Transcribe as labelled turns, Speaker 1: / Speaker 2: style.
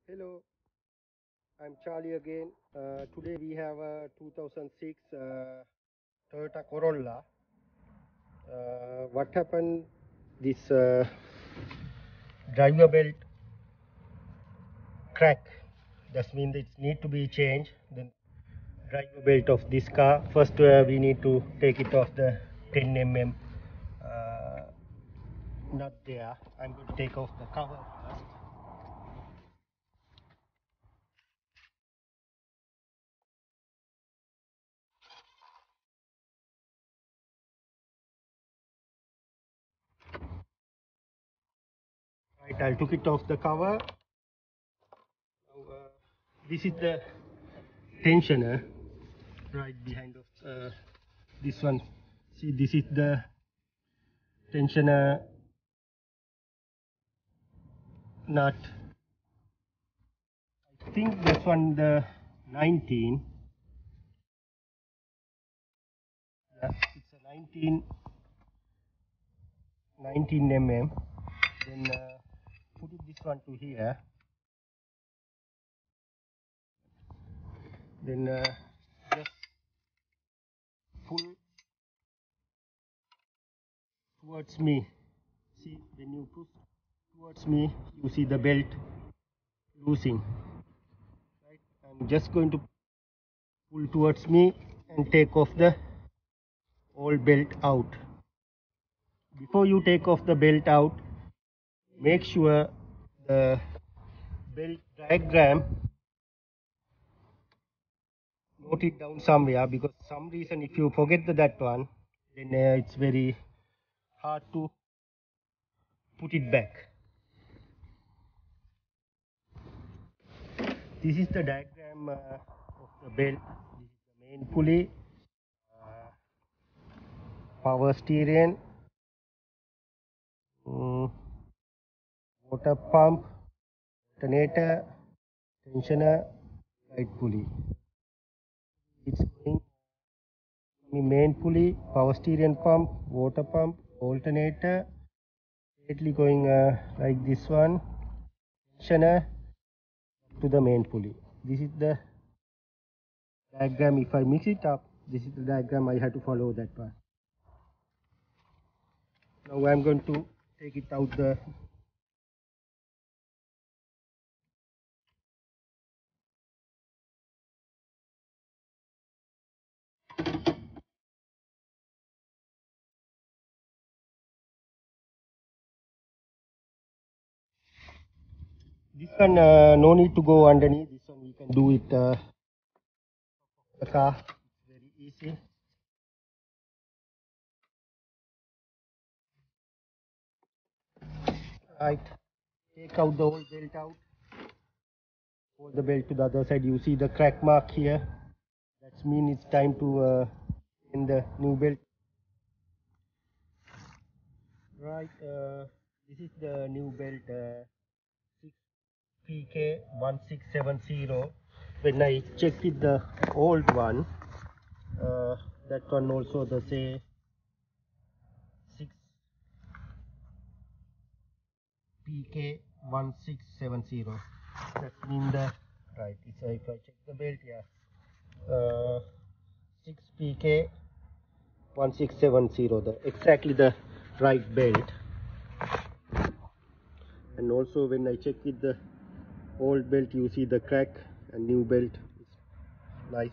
Speaker 1: Hello, I'm Charlie again. Today we have a 2006 Toyota Corolla. What happened? This driver belt crack. That means it need to be changed. The driver belt of this car. First, we need to take it off the 10 mm nut there. I'm going to take off the cover first. Right, I'll took it off the cover. Now, this is the tensioner right behind of this one. See, this is the tensioner nut. I think this one the 19. Yeah, it's a 19 mm. Then put it this one to here. Then just pull towards me. See, when you push towards me, you see the belt loosing. Right? I'm just going to pull towards me and take off the old belt out. Before you take off the belt out, make sure the belt diagram, note it down somewhere, because some reason if you forget that one, then it's very hard to put it back. This is the diagram of the belt. This is the main pulley, power steering, water pump, alternator, tensioner, right pulley. It's going main pulley, power steering pump, water pump, alternator, straightly going like this one, tensioner to the main pulley. This is the diagram. If I mix it up, this is the diagram I have to follow that part. Now I'm going to take it out the this one, no need to go underneath. This one we can do it the car. It's very easy. Right, take out the old belt out. Hold the belt to the other side. You see the crack mark here. That means it's time to in the new belt. Right, this is the new belt 6PK1670. When I checked with the old one, that one also the say 6PK1670. That means the right. If I check the belt, yeah, 6PK1670, the exactly the right belt. And also when I check with the old belt, you see the crack, and new belt is nice.